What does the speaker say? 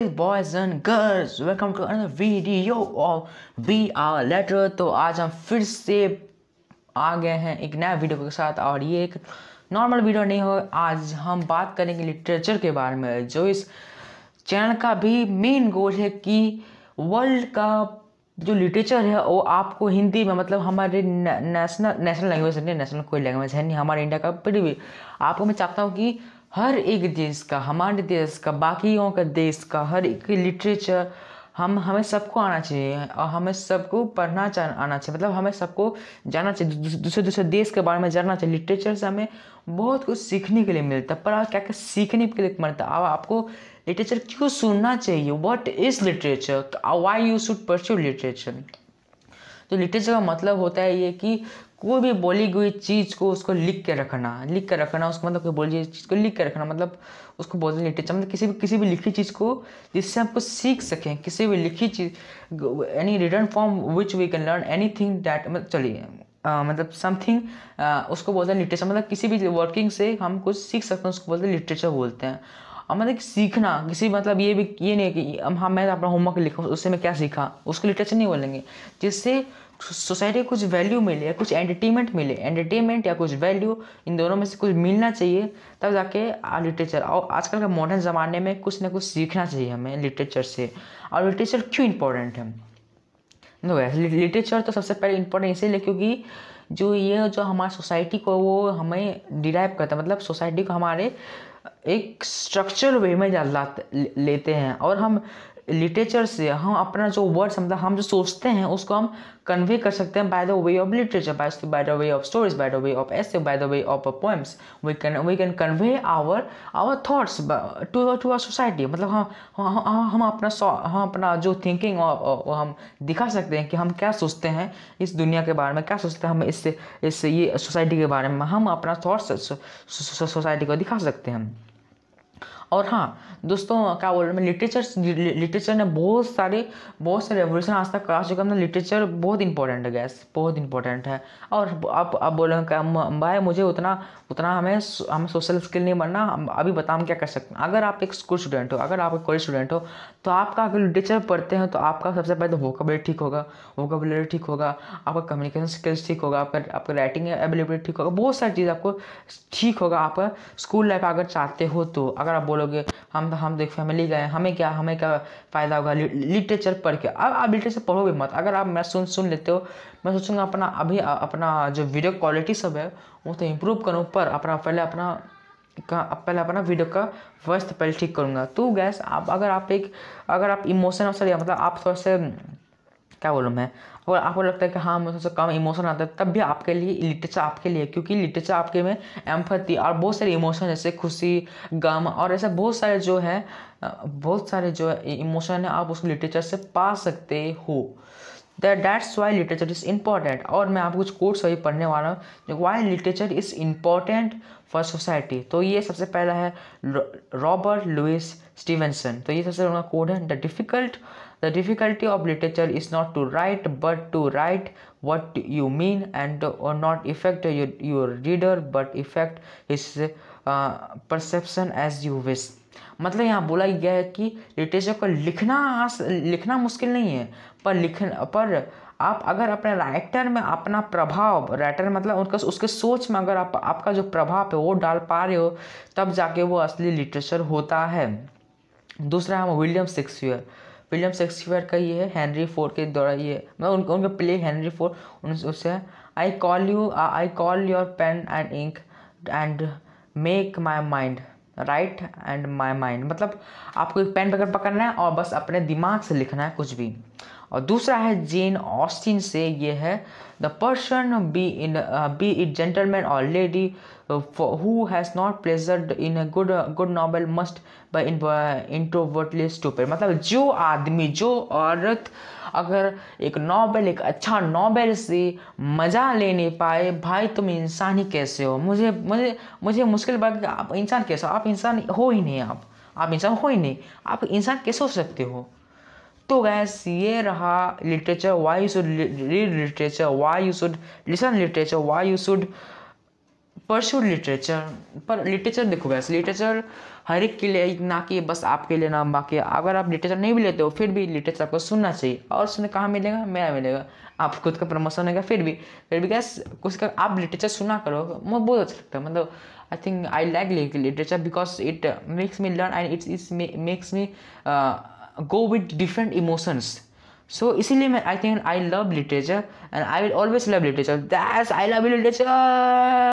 Boys and girls, welcome to another video of we are letter. तो आज हम फिर से आ गए हैं एक नया वीडियो के साथ, और ये एक नॉर्मल वीडियो नहीं हो। आज हम बात करेंगे लिटरेचर के बारे में, जो इस चैनल का भी मेन गोल है कि वर्ल्ड का जो लिटरेचर है वो आपको हिंदी में, मतलब हमारे नेशनल लैंग्वेज नहीं, नेशनल कोई लैंग्वेज है नहीं हमारे इंडिया का, फिर भी आपको मैं चाहता हूँ कि हर एक देश का, हमारे देश का, बाकियों का देश का हर एक लिटरेचर हमें सबको आना चाहिए, और हमें सबको आना चाहिए। मतलब हमें सबको जानना चाहिए, दूसरे दूसरे देश के बारे में जानना चाहिए। लिटरेचर से हमें बहुत कुछ सीखने के लिए मिलता है, पर आज क्या क्या सीखने के लिए मिलता है। अब आपको लिटरेचर क्यों सुनना चाहिए, what is literature, why you should pursue literature. तो लिटरेचर का मतलब होता है ये कि कोई भी बोली गई चीज़ को उसको लिख के रखना उसको, मतलब कोई बोली गई चीज़ को लिख के रखना, मतलब उसको बोलते हैं लिटरेचर। मतलब किसी भी लिखी चीज़ को जिससे हम कुछ सीख सकें, किसी भी लिखी चीज़, any written form which we can learn anything that, मतलब चलिए मतलब समथिंग, उसको बोलते हैं लिटरेचर। मतलब किसी भी वर्किंग से हम कुछ सीख सकते हैं, उसको बोलते हैं लिटरेचर बोलते हैं। और मतलब सीखना किसी, मतलब ये नहीं कि हाँ मैं अपना होमवर्क लिखा उससे मैं क्या सीखा, उसको लिटरेचर नहीं बोलेंगे। जिससे सोसाइटी को कुछ वैल्यू मिले या कुछ एंटरटेनमेंट या कुछ वैल्यू, इन दोनों में से कुछ मिलना चाहिए, तब जाके लिटरेचर। और आजकल के मॉडर्न ज़माने में कुछ ना कुछ सीखना चाहिए हमें लिटरेचर से। और लिटरेचर क्यों इंपॉर्टेंट है? लिटरेचर तो सबसे पहले इंपॉर्टेंट इसीलिए क्योंकि जो हमारी सोसाइटी को वो हमें डिराइव करता है, मतलब सोसाइटी को हमारे एक स्ट्रक्चरल वे में लेते हैं। और हम लिटरेचर से हम अपना जो वर्ड्स, मतलब हम जो सोचते हैं उसको हम कन्वे कर सकते हैं by the way of literature, by the way of stories, by the way of essay, by the way of poems. We can convey our thoughts to our society. मतलब हम अपना जो थिंकिंग हम दिखा सकते हैं कि हम क्या सोचते हैं इस दुनिया के बारे में, क्या सोचते हैं हम इससे ये सोसाइटी के बारे में, हम अपना थॉट्स सोसाइटी को दिखा सकते हैं। और हाँ दोस्तों, क्या बोल रहे हैं, लिटरेचर ने बहुत सारे रेवोल्यूशन आज तक करा चुका है। लिटरेचर बहुत इंपॉर्टेंट है गैस, बहुत इंपॉर्टेंट है। और आप बोलेंगे क्या भाई मुझे उतना हमें सोशल स्किल नहीं बनना, अभी बता हम क्या कर सकते हैं। अगर आप एक स्कूल स्टूडेंट हो, अगर आप एक कॉलेज स्टूडेंट हो, तो आपका अगर लिटरेचर पढ़ते हैं तो आपका सबसे पहले तो वोकेबलरी ठीक होगा, आपका कम्युनिकेशन स्किल्स ठीक होगा, आपका राइटिंग एबिलिटी ठीक होगा, बहुत सारी चीज़ आपको ठीक होगा। आपका स्कूल लाइफ अगर चाहते हो तो, अगर आप बोलोगे हम देख फैमिली गए, हमें क्या फ़ायदा होगा लिटरेचर पढ़ के। अब आप लिटरेचर पढ़ोगे मत, अगर आप मैं सुन लेते हो, मैं सोचूंगा अपना जो वीडियो क्वालिटी सब है वो तो इम्प्रूव करूँ, पर पहले अपना वीडियो का वॉइस तो पहले ठीक करूँगा। तो गैस अगर आप इमोशन, सॉरी मतलब आप थोड़ा से क्या बोलूँ मैं, अगर आपको लगता है कि हाँ मुझे सबसे कम इमोशन आता है, तब भी आपके लिए लिटरेचर आपके लिए, क्योंकि लिटरेचर आपके में एम्पैथी और बहुत सारे इमोशन जैसे खुशी, गम और ऐसा बहुत सारे जो है इमोशन है, आप उसको लिटरेचर से पा सकते हो। That's why literature is important. और मैं आपको कुछ कोट्स अभी पढ़ने वाला हूँ जो why literature is important for society. तो ये सबसे पहला है रॉबर्ट लुइस स्टीवेंसन। तो ये सबसे उनका कोड है, The difficulty of literature is not to write, but to write what you mean, and or not affect your reader, but affect his perception as you wish. मतलब यहाँ बोला गया है कि लिटरेचर को लिखना मुश्किल नहीं है, पर आप अगर अपने राइटर में अपना प्रभाव, राइटर मतलब उसके सोच में अगर आपका जो प्रभाव है वो डाल पा रहे हो, तब जाके वो असली लिटरेचर होता है। दूसरा है विलियम शेक्सपियर का ये है, हेनरी फोर्ड के द्वारा ये, मतलब उनका प्ले हेनरी फोर्ड, उससे I call your pen and ink and make my mind write and my mind. मतलब आपको एक पेन पकड़ना है और बस अपने दिमाग से लिखना है कुछ भी। और दूसरा है जेन ऑस्टिन से, ये है the person B it gentleman और lady who has not pleasured in a good novel must by introvertly stupid। मतलब जो औरत अगर एक अच्छा नॉवेल से मज़ा ले नहीं पाए, भाई तुम इंसान ही कैसे हो। मुझे मुश्किल बात, आप इंसान कैसे हो, आप इंसान हो ही नहीं, आप इंसान हो ही नहीं, आप इंसान कैसे हो सकते हो। तो गैस ये रहा literature, why you should read literature, why you should listen literature, why you should pursue literature. पर लिटरेचर देखो वैसे लिटरेचर हर एक के लिए, ना कि बस आपके लिए ना, बाकी अगर आप लिटरेचर नहीं भी लेते हो फिर भी लिटरेचर आपको सुनना चाहिए। और सुनने कहाँ मिलेगा, मेरा मिलेगा, आप खुद का प्रमोशन होगा फिर भी गैस कुछ का आप लिटरेचर सुना करो, मुझे बहुत अच्छा लगता है। मतलब I think I like literature because it makes me learn and it's makes me go with different emotions. So इसीलिए मैं I think I love literature and I will always love literature, that's I love literature.